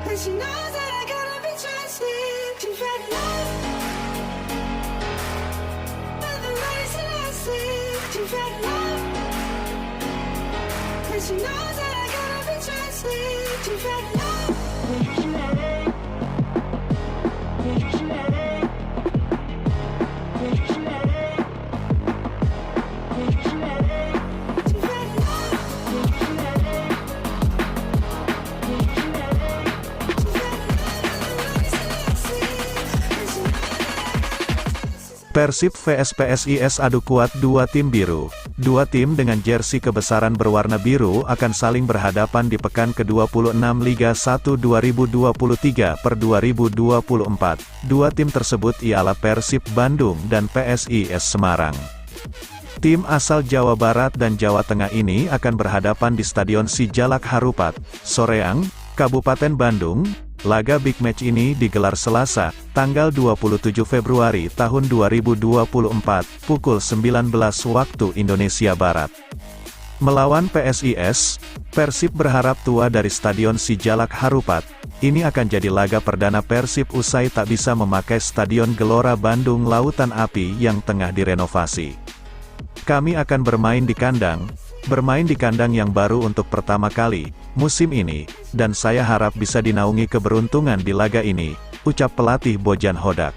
And she knows that I gotta be trusted. She's read love, but the lies and I see. She's read love, and she knows that I gotta be trusted. She's read love. Persib vs PSIS adu kuat dua tim biru. Dua tim dengan jersey kebesaran berwarna biru akan saling berhadapan di pekan ke-26 Liga 1 2023 per 2024. Dua tim tersebut ialah Persib Bandung dan PSIS Semarang. Tim asal Jawa Barat dan Jawa Tengah ini akan berhadapan di Stadion Sijalak Harupat, Soreang, Kabupaten Bandung. Laga big match ini digelar Selasa, tanggal 27 Februari tahun 2024, pukul 19 waktu Indonesia Barat. Melawan PSIS, Persib berharap tua dari Stadion Sijalak Harupat. Ini akan jadi laga perdana Persib usai tak bisa memakai Stadion Gelora Bandung Lautan Api yang tengah direnovasi. Kami akan bermain di kandang yang baru untuk pertama kali musim ini, dan saya harap bisa dinaungi keberuntungan di laga ini, ucap pelatih Bojan Hodak.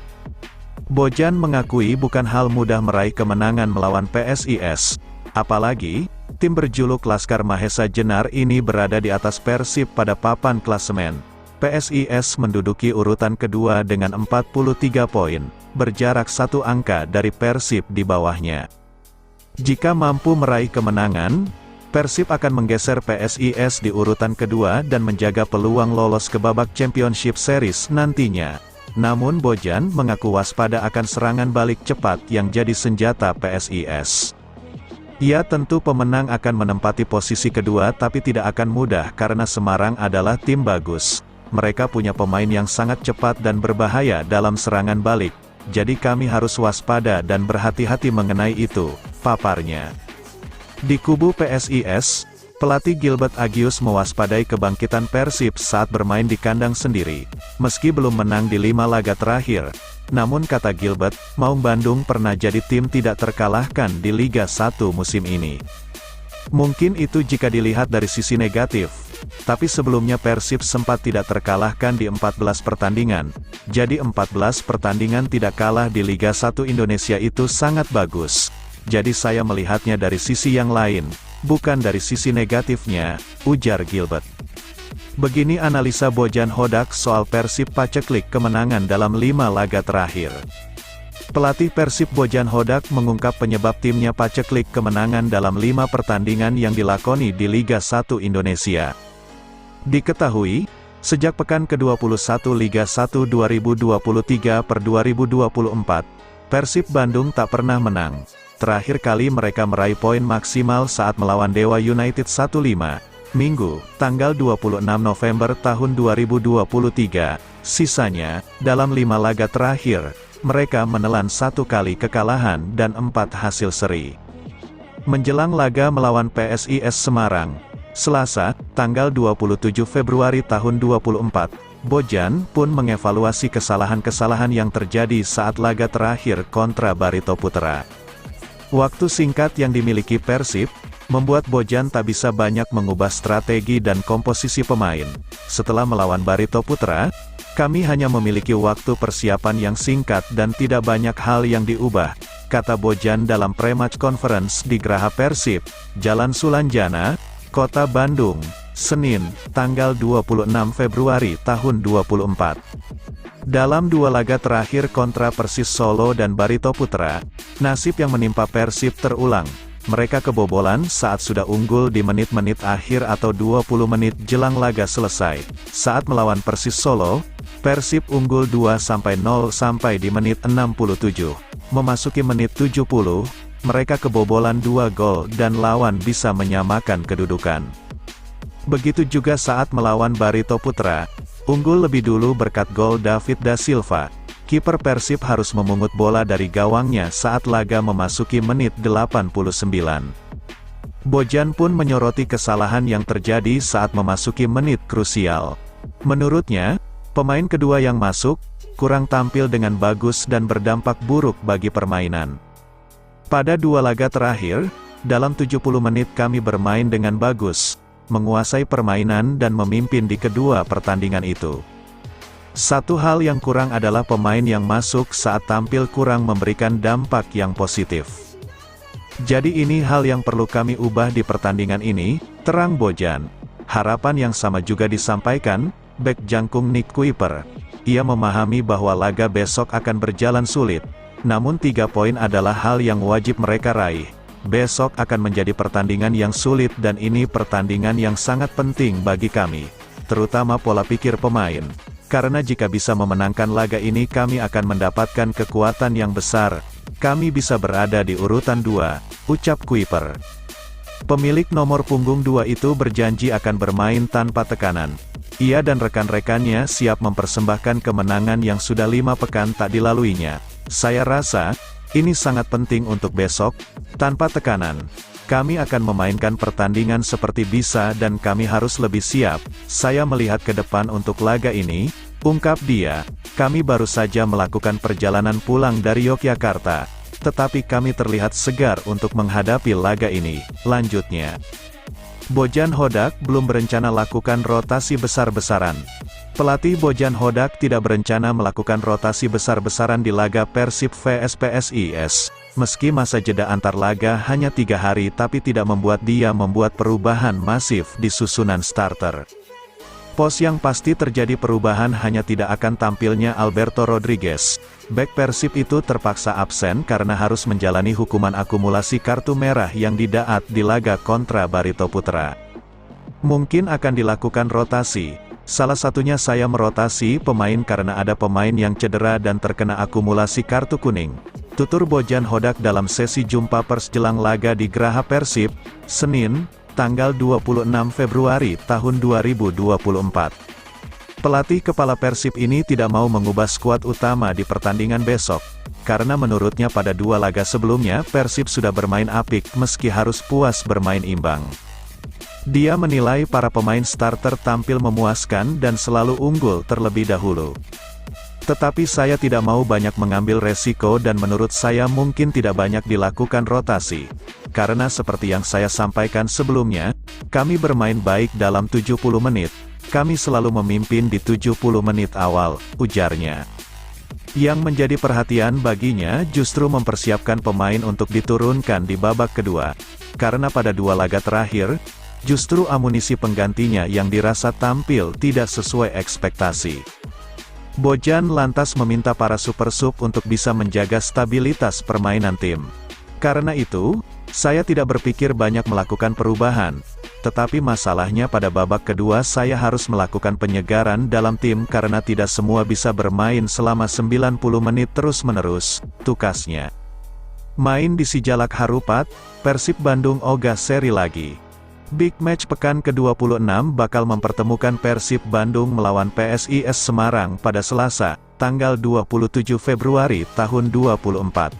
Bojan mengakui bukan hal mudah meraih kemenangan melawan PSIS, apalagi tim berjuluk Laskar Mahesa Jenar ini berada di atas Persib pada papan klasemen. PSIS menduduki urutan kedua dengan 43 poin, berjarak satu angka dari Persib di bawahnya. Jika mampu meraih kemenangan, Persib akan menggeser PSIS di urutan kedua dan menjaga peluang lolos ke babak Championship Series nantinya. Namun Bojan mengaku waspada akan serangan balik cepat yang jadi senjata PSIS. Ia tentu pemenang akan menempati posisi kedua tapi tidak akan mudah karena Semarang adalah tim bagus. Mereka punya pemain yang sangat cepat dan berbahaya dalam serangan balik. Jadi kami harus waspada dan berhati-hati mengenai itu, paparnya. Di kubu PSIS, pelatih Gilbert Agius mewaspadai kebangkitan Persib saat bermain di kandang sendiri. Meski belum menang di 5 laga terakhir, namun kata Gilbert, Maung Bandung pernah jadi tim tidak terkalahkan di Liga 1 musim ini. Mungkin itu jika dilihat dari sisi negatif. Tapi sebelumnya Persib sempat tidak terkalahkan di 14 pertandingan. Jadi 14 pertandingan tidak kalah di Liga 1 Indonesia itu sangat bagus. Jadi saya melihatnya dari sisi yang lain, bukan dari sisi negatifnya, ujar Gilbert. Begini analisa Bojan Hodak soal Persib paceklik kemenangan dalam 5 laga terakhir. Pelatih Persib Bojan Hodak mengungkap penyebab timnya paceklik kemenangan dalam 5 pertandingan yang dilakoni di Liga 1 Indonesia. Diketahui, sejak pekan ke-21 Liga 1 2023 per 2024, Persib Bandung tak pernah menang. Terakhir kali mereka meraih poin maksimal saat melawan Dewa United 1-5, Minggu, tanggal 26 November tahun 2023. Sisanya, dalam 5 laga terakhir, mereka menelan 1 kali kekalahan dan 4 hasil seri. Menjelang laga melawan PSIS Semarang, Selasa, tanggal 27 Februari tahun 2024, Bojan pun mengevaluasi kesalahan-kesalahan yang terjadi saat laga terakhir kontra Barito Putra. Waktu singkat yang dimiliki Persib, membuat Bojan tak bisa banyak mengubah strategi dan komposisi pemain. Setelah melawan Barito Putra, kami hanya memiliki waktu persiapan yang singkat dan tidak banyak hal yang diubah, kata Bojan dalam pre-match conference di Geraha Persib, Jalan Sulanjana, Kota Bandung, Senin, tanggal 26 Februari tahun 2024. Dalam 2 laga terakhir kontra Persis Solo dan Barito Putra, nasib yang menimpa Persib terulang. Mereka kebobolan saat sudah unggul di menit-menit akhir atau 20 menit jelang laga selesai. Saat melawan Persis Solo, Persib unggul 2-0 sampai di menit 67. Memasuki menit 70, mereka kebobolan 2 gol dan lawan bisa menyamakan kedudukan. Begitu juga saat melawan Barito Putra, unggul lebih dulu berkat gol David da Silva. Kiper Persib harus memungut bola dari gawangnya saat laga memasuki menit 89. Bojan pun menyoroti kesalahan yang terjadi saat memasuki menit krusial. Menurutnya, pemain kedua yang masuk, kurang tampil dengan bagus dan berdampak buruk bagi permainan. Pada 2 laga terakhir, dalam 70 menit kami bermain dengan bagus, menguasai permainan dan memimpin di kedua pertandingan itu. Satu hal yang kurang adalah pemain yang masuk saat tampil kurang memberikan dampak yang positif. Jadi ini hal yang perlu kami ubah di pertandingan ini, terang Bojan. Harapan yang sama juga disampaikan, bek jangkung Nick Kuiper. Ia memahami bahwa laga besok akan berjalan sulit, namun 3 poin adalah hal yang wajib mereka raih. Besok akan menjadi pertandingan yang sulit dan ini pertandingan yang sangat penting bagi kami, terutama pola pikir pemain. Karena jika bisa memenangkan laga ini kami akan mendapatkan kekuatan yang besar, kami bisa berada di urutan 2, ucap Kuiper. Pemilik nomor punggung 2 itu berjanji akan bermain tanpa tekanan. Ia dan rekan-rekannya siap mempersembahkan kemenangan yang sudah 5 pekan tak dilaluinya. Saya rasa, ini sangat penting untuk besok, tanpa tekanan. Kami akan memainkan pertandingan seperti bisa dan kami harus lebih siap. Saya melihat ke depan untuk laga ini, ungkap dia. Kami baru saja melakukan perjalanan pulang dari Yogyakarta, tetapi kami terlihat segar untuk menghadapi laga ini, lanjutnya. Bojan Hodak belum berencana lakukan rotasi besar-besaran. Pelatih Bojan Hodak tidak berencana melakukan rotasi besar-besaran di laga Persib vs PSIS. Meski masa jeda antar laga hanya 3 hari tapi tidak membuat dia membuat perubahan masif di susunan starter. Pos yang pasti terjadi perubahan hanya tidak akan tampilnya Alberto Rodriguez. Bek Persib itu terpaksa absen karena harus menjalani hukuman akumulasi kartu merah yang didaat di laga kontra Barito Putra. Mungkin akan dilakukan rotasi. Salah satunya saya merotasi pemain karena ada pemain yang cedera dan terkena akumulasi kartu kuning. Tutur Bojan Hodak dalam sesi jumpa pers jelang laga di Geraha Persib, Senin, tanggal 26 Februari tahun 2024. Pelatih kepala Persib ini tidak mau mengubah skuad utama di pertandingan besok, karena menurutnya pada 2 laga sebelumnya Persib sudah bermain apik meski harus puas bermain imbang. Dia menilai para pemain starter tampil memuaskan dan selalu unggul terlebih dahulu. Tetapi saya tidak mau banyak mengambil resiko dan menurut saya mungkin tidak banyak dilakukan rotasi. Karena seperti yang saya sampaikan sebelumnya, kami bermain baik dalam 70 menit. Kami selalu memimpin di 70 menit awal, ujarnya. Yang menjadi perhatian baginya justru mempersiapkan pemain untuk diturunkan di babak kedua. Karena pada 2 laga terakhir, justru amunisi penggantinya yang dirasa tampil tidak sesuai ekspektasi. Bojan lantas meminta para super sub untuk bisa menjaga stabilitas permainan tim. Karena itu, saya tidak berpikir banyak melakukan perubahan. Tetapi masalahnya pada babak kedua saya harus melakukan penyegaran dalam tim karena tidak semua bisa bermain selama 90 menit terus-menerus, tukasnya. Main di Sijalak Harupat, Persib Bandung ogah seri lagi. Big match pekan ke-26 bakal mempertemukan Persib Bandung melawan PSIS Semarang pada Selasa, tanggal 27 Februari tahun 2024.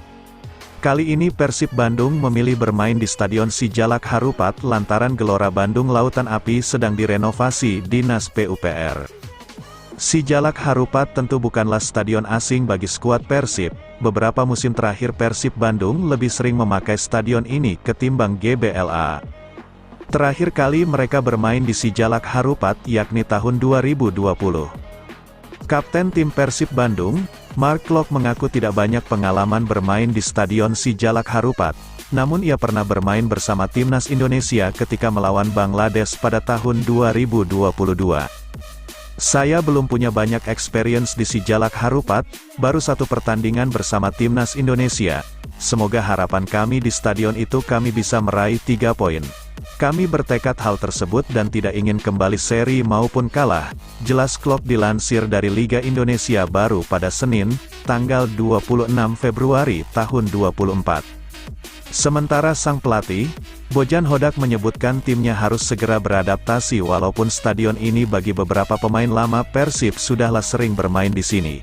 Kali ini Persib Bandung memilih bermain di Stadion Sijalak Harupat lantaran Gelora Bandung Lautan Api sedang direnovasi Dinas PUPR. Sijalak Harupat tentu bukanlah stadion asing bagi skuad Persib. Beberapa musim terakhir Persib Bandung lebih sering memakai stadion ini ketimbang GBLA. Terakhir kali mereka bermain di Sijalak Harupat yakni tahun 2020. Kapten tim Persib Bandung, Mark Klok mengaku tidak banyak pengalaman bermain di Stadion Sijalak Harupat, namun ia pernah bermain bersama Timnas Indonesia ketika melawan Bangladesh pada tahun 2022. Saya belum punya banyak experience di Sijalak Harupat, baru 1 pertandingan bersama Timnas Indonesia. Semoga harapan kami di stadion itu kami bisa meraih 3 poin. Kami bertekad hal tersebut dan tidak ingin kembali seri maupun kalah, jelas Klok dilansir dari Liga Indonesia Baru pada Senin, tanggal 26 Februari tahun 2024. Sementara sang pelatih, Bojan Hodak menyebutkan timnya harus segera beradaptasi walaupun stadion ini bagi beberapa pemain lama Persib sudahlah sering bermain di sini.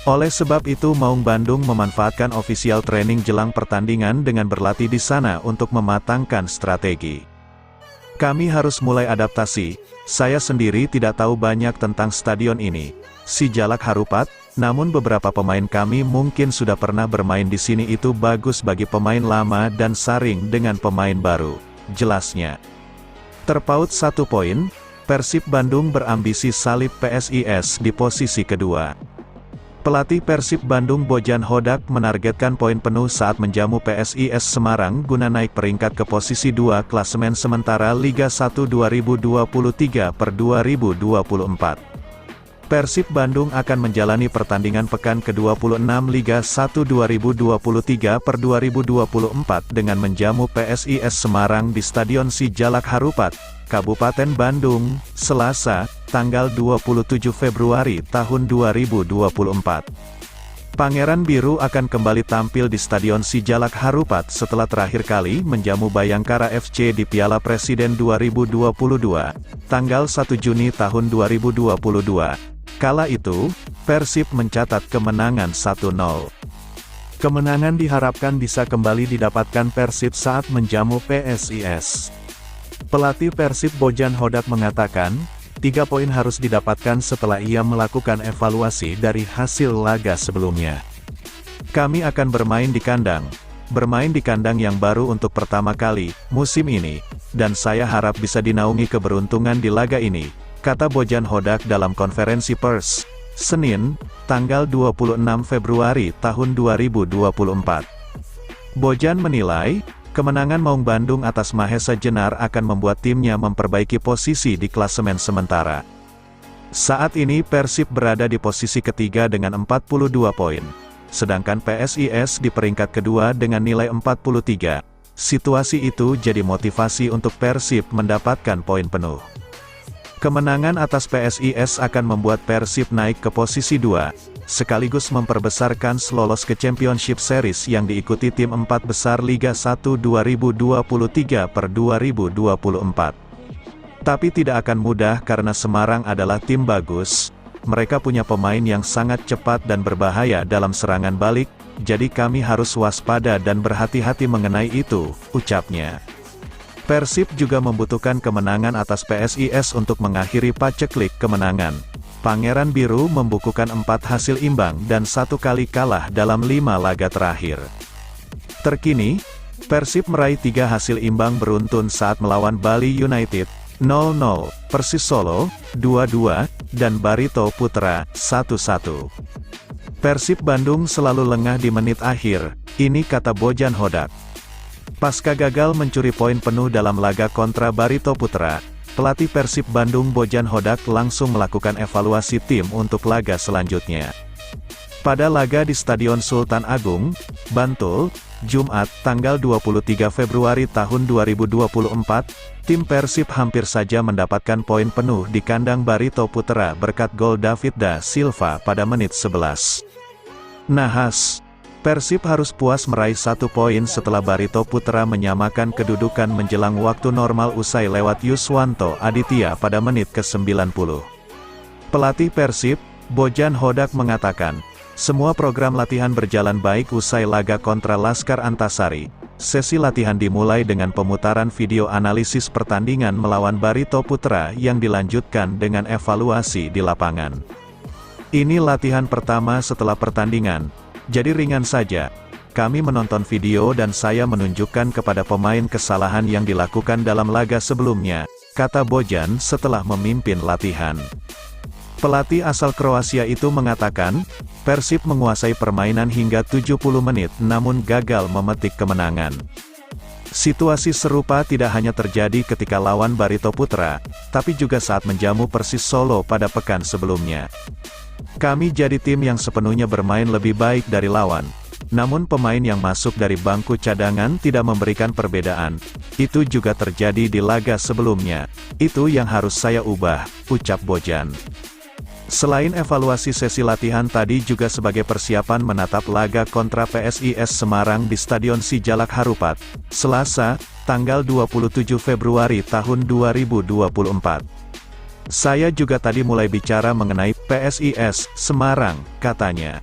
Oleh sebab itu Maung Bandung memanfaatkan official training jelang pertandingan dengan berlatih di sana untuk mematangkan strategi. Kami harus mulai adaptasi, Saya sendiri tidak tahu banyak tentang stadion ini, Si Jalak Harupat, namun beberapa pemain kami mungkin sudah pernah bermain di sini. Itu bagus bagi pemain lama dan saring dengan pemain baru, jelasnya. Terpaut 1 poin, Persib Bandung berambisi salib PSIS di posisi kedua. Pelatih Persib Bandung Bojan Hodak menargetkan poin penuh saat menjamu PSIS Semarang guna naik peringkat ke posisi 2 klasemen sementara Liga 1 2023/2024. Persib Bandung akan menjalani pertandingan pekan ke-26 Liga 1 2023/2024 dengan menjamu PSIS Semarang di Stadion Si Jalak Harupat, Kabupaten Bandung, Selasa, tanggal 27 Februari tahun 2024. Pangeran Biru akan kembali tampil di Stadion Si Jalak Harupat setelah terakhir kali menjamu Bayangkara FC di Piala Presiden 2022, tanggal 1 Juni tahun 2022. Kala itu, Persib mencatat kemenangan 1-0. Kemenangan diharapkan bisa kembali didapatkan Persib saat menjamu PSIS. Pelatih Persib Bojan Hodak mengatakan, 3 poin harus didapatkan setelah ia melakukan evaluasi dari hasil laga sebelumnya. Kami akan bermain di kandang yang baru untuk pertama kali musim ini, dan saya harap bisa dinaungi keberuntungan di laga ini, kata Bojan Hodak dalam konferensi pers, Senin, tanggal 26 Februari tahun 2024. Bojan menilai, kemenangan Maung Bandung atas Mahesa Jenar akan membuat timnya memperbaiki posisi di klasemen sementara. Saat ini Persib berada di posisi ketiga dengan 42 poin, sedangkan PSIS di peringkat kedua dengan nilai 43. Situasi itu jadi motivasi untuk Persib mendapatkan poin penuh. Kemenangan atas PSIS akan membuat Persib naik ke posisi 2, sekaligus memperbesarkan lolos ke Championship Series yang diikuti tim 4 besar Liga 1 2023/2024. Tapi tidak akan mudah karena Semarang adalah tim bagus, mereka punya pemain yang sangat cepat dan berbahaya dalam serangan balik, jadi kami harus waspada dan berhati-hati mengenai itu, ucapnya. Persib juga membutuhkan kemenangan atas PSIS untuk mengakhiri paceklik kemenangan. Pangeran Biru membukukan 4 hasil imbang dan 1 kali kalah dalam 5 laga terakhir. Terkini, Persib meraih 3 hasil imbang beruntun saat melawan Bali United, 0-0, Persis Solo, 2-2, dan Barito Putra, 1-1. Persib Bandung selalu lengah di menit akhir, ini kata Bojan Hodak. Pasca gagal mencuri poin penuh dalam laga kontra Barito Putra, pelatih Persib Bandung Bojan Hodak langsung melakukan evaluasi tim untuk laga selanjutnya. Pada laga di Stadion Sultan Agung, Bantul, Jumat, tanggal 23 Februari tahun 2024, tim Persib hampir saja mendapatkan poin penuh di kandang Barito Putra berkat gol David da Silva pada menit 11. Nahas, Persib harus puas meraih 1 poin setelah Barito Putra menyamakan kedudukan menjelang waktu normal usai lewat Yuswanto Aditya pada menit ke-90. Pelatih Persib, Bojan Hodak mengatakan, semua program latihan berjalan baik usai laga kontra Laskar Antasari. Sesi latihan dimulai dengan pemutaran video analisis pertandingan melawan Barito Putra yang dilanjutkan dengan evaluasi di lapangan. Ini latihan pertama setelah pertandingan. Jadi ringan saja, kami menonton video dan saya menunjukkan kepada pemain kesalahan yang dilakukan dalam laga sebelumnya, kata Bojan setelah memimpin latihan. Pelatih asal Kroasia itu mengatakan, Persib menguasai permainan hingga 70 menit namun gagal memetik kemenangan. Situasi serupa tidak hanya terjadi ketika lawan Barito Putra, tapi juga saat menjamu Persis Solo pada pekan sebelumnya. Kami jadi tim yang sepenuhnya bermain lebih baik dari lawan. Namun pemain yang masuk dari bangku cadangan tidak memberikan perbedaan. Itu juga terjadi di laga sebelumnya. Itu yang harus saya ubah, ucap Bojan. Selain evaluasi sesi latihan tadi juga sebagai persiapan menatap laga kontra PSIS Semarang di Stadion Si Jalak Harupat, Selasa, tanggal 27 Februari tahun 2024. Saya juga tadi mulai bicara mengenai PSIS Semarang, katanya.